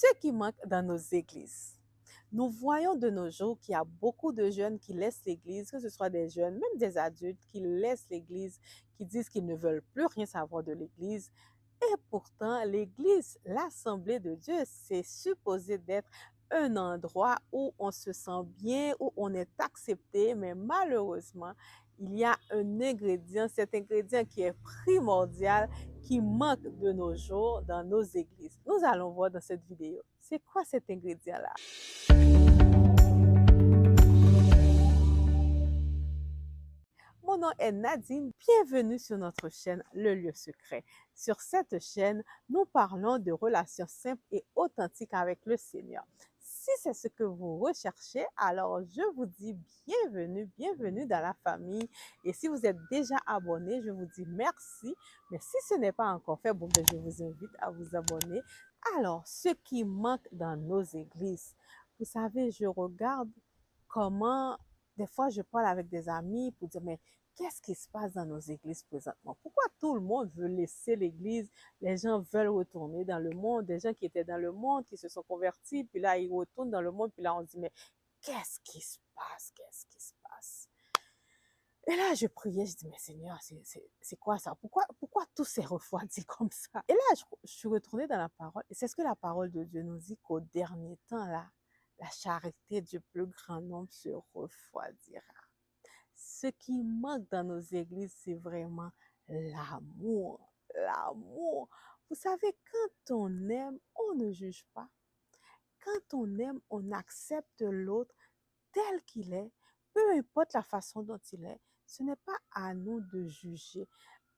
ce qui manque dans nos églises. Nous voyons de nos jours qu'il y a beaucoup de jeunes qui laissent l'Église, que ce soit des jeunes, même des adultes, qui laissent l'Église, qui disent qu'ils ne veulent plus rien savoir de l'Église. Et pourtant, l'Église, l'Assemblée de Dieu, c'est supposé d'être un endroit où on se sent bien, où on est accepté, mais malheureusement, il y a un ingrédient, cet ingrédient qui est primordial, qui manque de nos jours dans nos églises. Nous allons voir dans cette vidéo. C'est quoi cet ingrédient-là? Mon nom est Nadine, bienvenue sur notre chaîne Le Lieu Secret. Sur cette chaîne, nous parlons de relations simples et authentiques avec le Seigneur. Si c'est ce que vous recherchez, alors je vous dis bienvenue dans la famille. Et si vous êtes déjà abonné, je vous dis merci. Mais si ce n'est pas encore fait, bon, je vous invite à vous abonner. Alors, ce qui manque dans nos églises, vous savez, je regarde comment, des fois, je parle avec des amis pour dire, mais qu'est-ce qui se passe dans nos églises présentement? Pourquoi tout le monde veut laisser l'église? Les gens veulent retourner dans le monde, des gens qui étaient dans le monde, qui se sont convertis, puis là, ils retournent dans le monde, puis là, on dit, mais qu'est-ce qui se passe? Qu'est-ce qui se passe? Et là, je priais, je dis, mais Seigneur, c'est quoi ça? Pourquoi tout s'est refroidi comme ça? Et là, je suis retournée dans la parole, et c'est ce que la parole de Dieu nous dit qu'au dernier temps, là, la charité du plus grand nombre se refroidira. Ce qui manque dans nos églises, c'est vraiment l'amour. L'amour. Vous savez, quand on aime, on ne juge pas. Quand on aime, on accepte l'autre tel qu'il est, peu importe la façon dont il est. Ce n'est pas à nous de juger.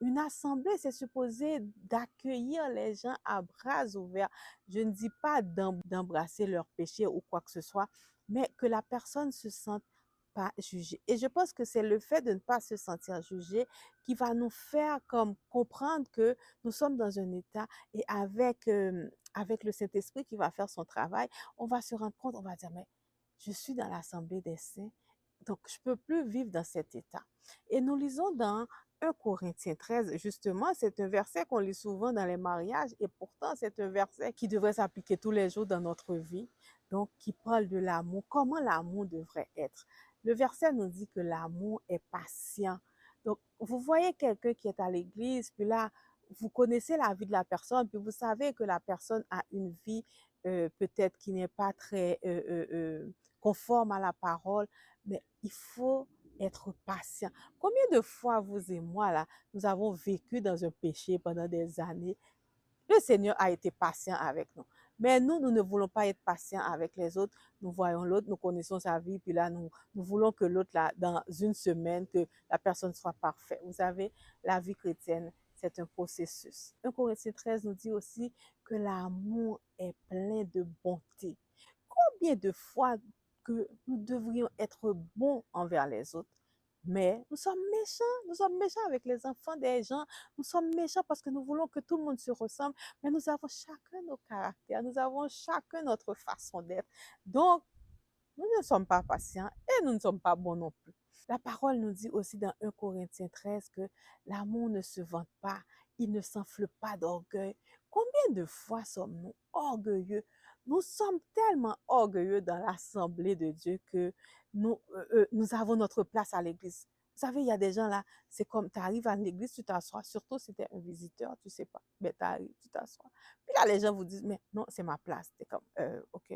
Une assemblée, c'est supposé d'accueillir les gens à bras ouverts. Je ne dis pas d'embrasser leurs péchés ou quoi que ce soit, mais que la personne se sente pas jugée. Et je pense que c'est le fait de ne pas se sentir jugé qui va nous faire comme comprendre que nous sommes dans un état et avec le Saint-Esprit qui va faire son travail, on va se rendre compte, on va dire, mais je suis dans l'assemblée des saints, donc je ne peux plus vivre dans cet état. Et nous lisons dans 1 Corinthiens 13, justement, c'est un verset qu'on lit souvent dans les mariages et pourtant c'est un verset qui devrait s'appliquer tous les jours dans notre vie, donc qui parle de l'amour, comment l'amour devrait être. Le verset nous dit que l'amour est patient. Donc, vous voyez quelqu'un qui est à l'église, puis là, vous connaissez la vie de la personne, puis vous savez que la personne a une vie peut-être qui n'est pas très conforme à la parole, mais il faut être patient. Combien de fois vous et moi, là, nous avons vécu dans un péché pendant des années? Le Seigneur a été patient avec nous. Mais nous ne voulons pas être patients avec les autres. Nous voyons l'autre, nous connaissons sa vie, puis là, nous voulons que l'autre, là, dans une semaine, que la personne soit parfaite. Vous savez, la vie chrétienne, c'est un processus. 1 Corinthiens 13 nous dit aussi que l'amour est plein de bonté. Combien de fois que nous devrions être bons envers les autres, mais nous sommes méchants avec les enfants des gens, nous sommes méchants parce que nous voulons que tout le monde se ressemble, mais nous avons chacun nos caractères, nous avons chacun notre façon d'être. Donc, nous ne sommes pas patients et nous ne sommes pas bons non plus. La parole nous dit aussi dans 1 Corinthiens 13 que l'amour ne se vante pas, il ne s'enfle pas d'orgueil. Combien de fois sommes-nous orgueilleux? Nous sommes tellement orgueilleux dans l'assemblée de Dieu que nous avons notre place à l'église. Vous savez, il y a des gens là, c'est comme tu arrives à l'église, tu t'assois, surtout si tu es un visiteur, tu sais pas, mais tu arrives, tu t'assois. Puis là, les gens vous disent, mais non, c'est ma place. Tu es comme, ok.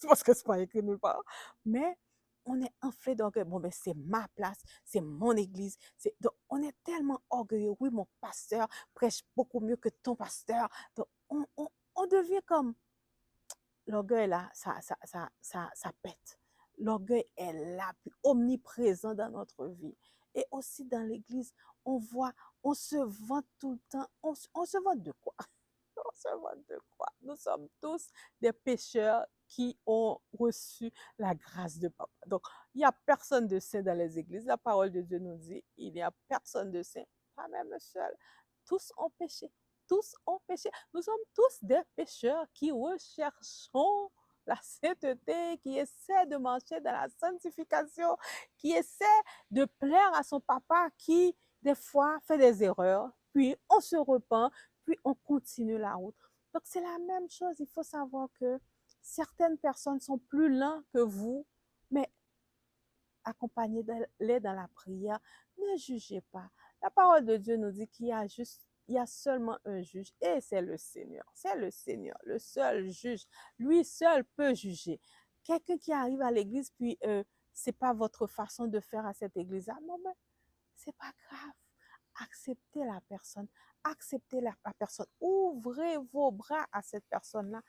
Parce que c'est pas écrit nulle part. Mais on est enflé d'orgueil. Bon, ben, c'est ma place, c'est mon église. Donc, on est tellement orgueilleux. Oui, mon pasteur prêche beaucoup mieux que ton pasteur. Donc, on devient comme l'orgueil là, ça pète. L'orgueil est là, puis omniprésent dans notre vie. Et aussi dans l'église, on voit, on se vante tout le temps. On se vante de quoi? On se moque de quoi? Nous sommes tous des pécheurs qui ont reçu la grâce de Papa. Donc, il n'y a personne de saint dans les églises. La parole de Dieu nous dit, il n'y a personne de saint, pas même seul. Tous ont péché. Tous ont péché. Nous sommes tous des pécheurs qui recherchons la sainteté, qui essaient de marcher dans la sanctification, qui essaient de plaire à son papa, qui, des fois, fait des erreurs, puis on se repent, puis on continue la route. Donc, c'est la même chose. Il faut savoir que certaines personnes sont plus lents que vous, mais accompagnez-les dans la prière. Ne jugez pas. La parole de Dieu nous dit il y a seulement un juge et c'est le Seigneur. C'est le Seigneur, le seul juge. Lui seul peut juger. Quelqu'un qui arrive à l'église, puis c'est pas votre façon de faire à cette église-là. Non, mais c'est pas grave. Acceptez la personne. Acceptez la personne. Ouvrez vos bras à cette personne-là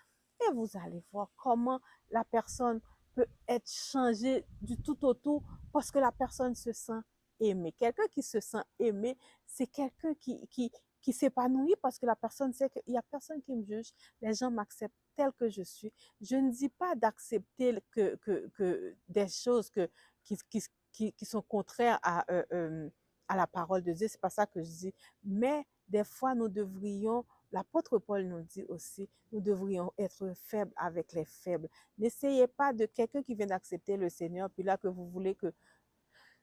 et vous allez voir comment la personne peut être changée du tout au tout parce que la personne se sent aimée. Quelqu'un qui se sent aimé, c'est quelqu'un qui s'épanouit parce que la personne sait qu'il n'y a personne qui me juge. Les gens m'acceptent tel que je suis. Je ne dis pas d'accepter que des choses qui, qui sont contraires à la parole de Dieu. C'est pas ça que je dis. Mais des fois, nous devrions, l'apôtre Paul nous dit aussi, nous devrions être faibles avec les faibles. N'essayez pas de quelqu'un qui vient d'accepter le Seigneur, puis là que vous voulez que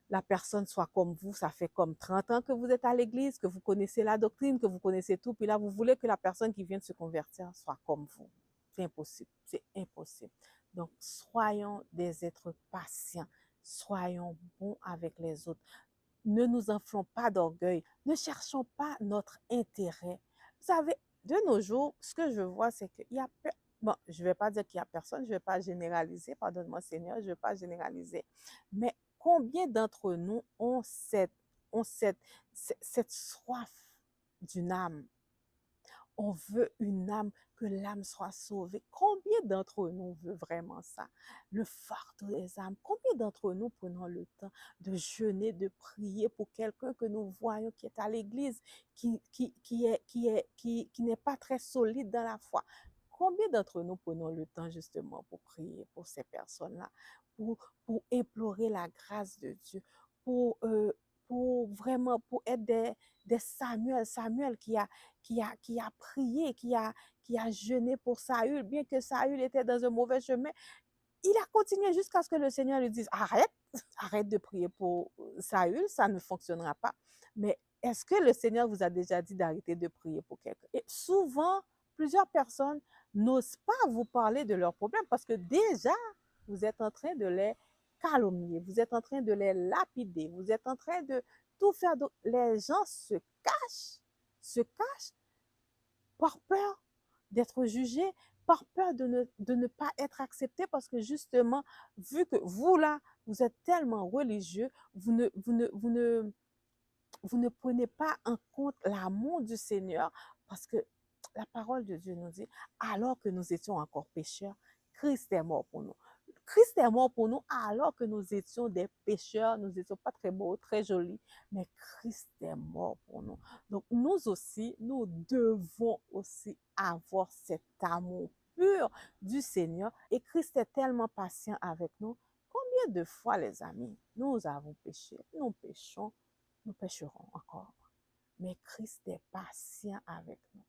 la personne soit comme vous, ça fait comme 30 ans que vous êtes à l'église, que vous connaissez la doctrine, que vous connaissez tout, puis là vous voulez que la personne qui vient de se convertir soit comme vous. C'est impossible, c'est impossible. Donc, soyons des êtres patients, soyons bons avec les autres. Ne nous enflons pas d'orgueil, ne cherchons pas notre intérêt. Vous savez, de nos jours, ce que je vois, c'est qu'il y a... Bon, je ne vais pas dire qu'il n'y a personne, je ne vais pas généraliser, pardonne-moi Seigneur, je ne vais pas généraliser. Mais combien d'entre nous ont cette soif d'une âme? On veut une âme, que l'âme soit sauvée. Combien d'entre nous veut vraiment ça? Le fardeau des âmes. Combien d'entre nous prenons le temps de jeûner, de prier pour quelqu'un que nous voyons qui est à l'église, qui n'est pas très solide dans la foi? Combien d'entre nous prenons le temps justement pour prier pour ces personnes-là, pour implorer la grâce de Dieu, pour, euh, pour vraiment, pour être des Samuel, Samuel qui a prié, qui a jeûné pour Saül, bien que Saül était dans un mauvais chemin. Il a continué jusqu'à ce que le Seigneur lui dise, arrête, arrête de prier pour Saül, ça ne fonctionnera pas. Mais est-ce que le Seigneur vous a déjà dit d'arrêter de prier pour quelqu'un? Et souvent, plusieurs personnes n'osent pas vous parler de leurs problèmes parce que déjà, vous êtes en train de les calomnier, vous êtes en train de les lapider, vous êtes en train de tout faire. Les gens se cachent par peur d'être jugés, par peur de ne pas être acceptés parce que justement, vu que vous là, vous êtes tellement religieux, vous ne prenez pas en compte l'amour du Seigneur parce que la parole de Dieu nous dit, alors que nous étions encore pécheurs, Christ est mort pour nous. Christ est mort pour nous alors que nous étions des pécheurs, nous n'étions pas très beaux, très jolis, mais Christ est mort pour nous. Donc nous aussi, nous devons aussi avoir cet amour pur du Seigneur. Et Christ est tellement patient avec nous. Combien de fois, les amis, nous avons péché, nous péchons, nous pécherons encore. Mais Christ est patient avec nous.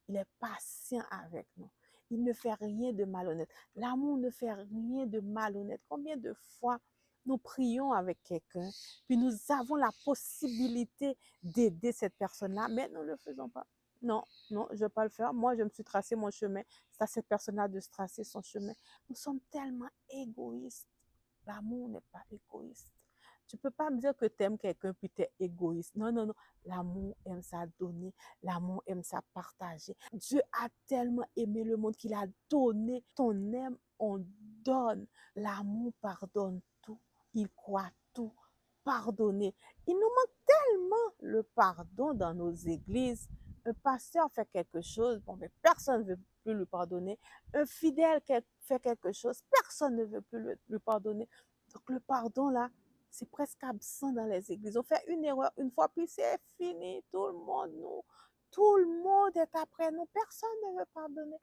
Il est patient avec nous. Il ne fait rien de malhonnête. L'amour ne fait rien de malhonnête. Combien de fois nous prions avec quelqu'un, puis nous avons la possibilité d'aider cette personne-là, mais nous ne le faisons pas. Non, non, je ne vais pas le faire. Moi, je me suis tracé mon chemin. C'est à cette personne-là de se tracer son chemin. Nous sommes tellement égoïstes. L'amour n'est pas égoïste. Tu ne peux pas me dire que tu aimes quelqu'un puis tu es égoïste. Non, non, non. L'amour aime ça donner. L'amour aime ça partager. Dieu a tellement aimé le monde qu'il a donné. Ton aime, on donne. L'amour pardonne tout. Il croit tout. Pardonner. Il nous manque tellement le pardon dans nos églises. Un pasteur fait quelque chose, bon, mais personne ne veut plus lui pardonner. Un fidèle fait quelque chose, personne ne veut plus lui pardonner. Donc le pardon, là, c'est presque absent dans les églises. On fait une erreur une fois, puis c'est fini. Tout le monde est après nous. Personne ne veut pardonner.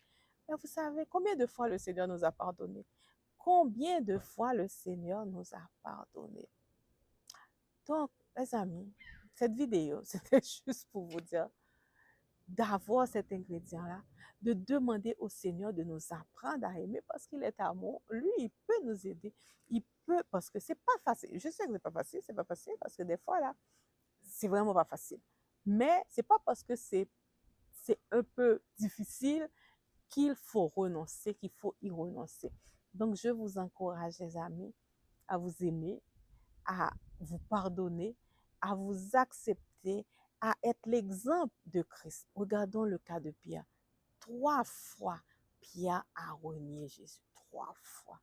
Mais vous savez, combien de fois le Seigneur nous a pardonné? Combien de fois le Seigneur nous a pardonné? Donc, les amis, cette vidéo, c'était juste pour vous dire d'avoir cet ingrédient-là, de demander au Seigneur de nous apprendre à aimer parce qu'il est amour. Lui, il peut nous aider. Il peut, parce que c'est pas facile. Je sais que c'est pas facile parce que des fois, là, c'est vraiment pas facile. Mais c'est pas parce que c'est un peu difficile qu'il faut renoncer, qu'il faut y renoncer. Donc, je vous encourage, les amis, à vous aimer, à vous pardonner, à vous accepter, à être l'exemple de Christ. Regardons le cas de Pierre. 3 fois, Pierre a renié Jésus. 3 fois.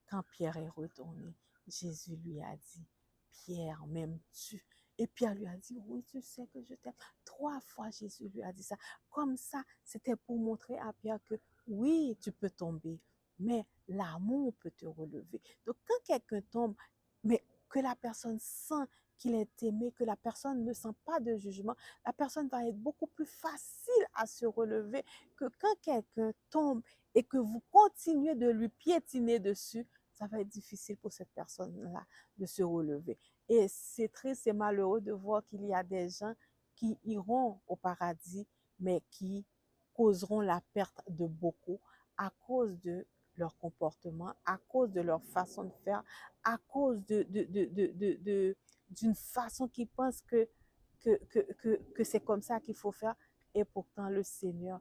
Quand Pierre est retourné, Jésus lui a dit, Pierre, m'aimes-tu? Et Pierre lui a dit, oui, tu sais que je t'aime. 3 fois, Jésus lui a dit ça. Comme ça, c'était pour montrer à Pierre que oui, tu peux tomber, mais l'amour peut te relever. Donc, quand quelqu'un tombe, mais que la personne sent qu'il est aimé, que la personne ne sent pas de jugement, la personne va être beaucoup plus facile à se relever que quand quelqu'un tombe et que vous continuez de lui piétiner dessus, ça va être difficile pour cette personne-là de se relever. Et c'est triste, c'est malheureux de voir qu'il y a des gens qui iront au paradis, mais qui causeront la perte de beaucoup à cause de leur comportement, à cause de leur façon de faire, à cause d'une façon qu'ils pensent que c'est comme ça qu'il faut faire. Et pourtant, le Seigneur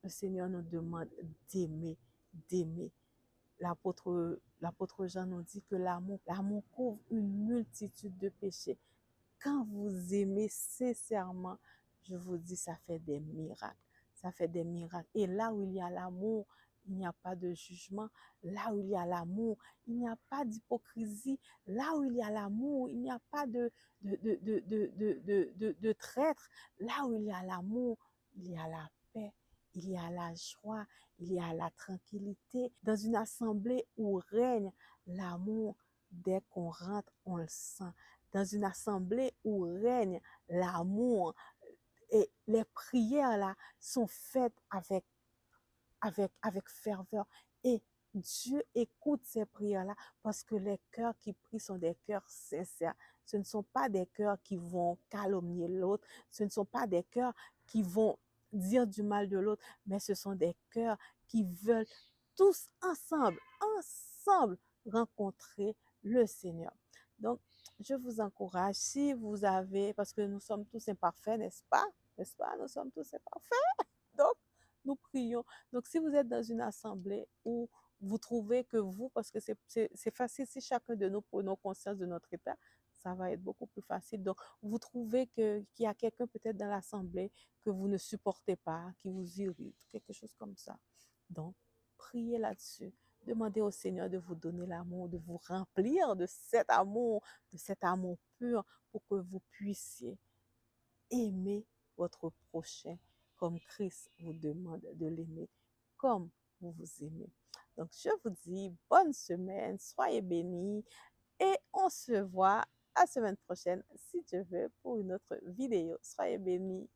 nous demande d'aimer, d'aimer. L'apôtre Jean nous dit que l'amour couvre une multitude de péchés. Quand vous aimez sincèrement, je vous dis, ça fait des miracles. Ça fait des miracles. Et là où il y a l'amour, il n'y a pas de jugement. Là où il y a l'amour, il n'y a pas d'hypocrisie. Là où il y a l'amour, il n'y a pas de traître. Là où il y a l'amour, il y a la paix, il y a la joie, il y a la tranquillité. Dans une assemblée où règne l'amour, dès qu'on rentre, on le sent. Dans une assemblée où règne l'amour, et les prières là sont faites avec ferveur. Et Dieu écoute ces prières-là parce que les cœurs qui prient sont des cœurs sincères. Ce ne sont pas des cœurs qui vont calomnier l'autre. Ce ne sont pas des cœurs qui vont dire du mal de l'autre, mais ce sont des cœurs qui veulent tous ensemble rencontrer le Seigneur. Donc, je vous encourage, si vous avez, parce que nous sommes tous imparfaits, n'est-ce pas? N'est-ce pas? Nous sommes tous imparfaits. Donc, nous prions. Donc, si vous êtes dans une assemblée où vous trouvez que vous, parce que c'est facile, si chacun de nous prenons conscience de notre état, ça va être beaucoup plus facile. Donc, vous trouvez qu'il y a quelqu'un peut-être dans l'assemblée que vous ne supportez pas, qui vous irrite, quelque chose comme ça. Donc, priez là-dessus. Demandez au Seigneur de vous donner l'amour, de vous remplir de cet amour pur pour que vous puissiez aimer votre prochain comme Christ vous demande de l'aimer, comme vous vous aimez. Donc, je vous dis bonne semaine, soyez bénis et on se voit la semaine prochaine, si Dieu veut, pour une autre vidéo. Soyez bénis.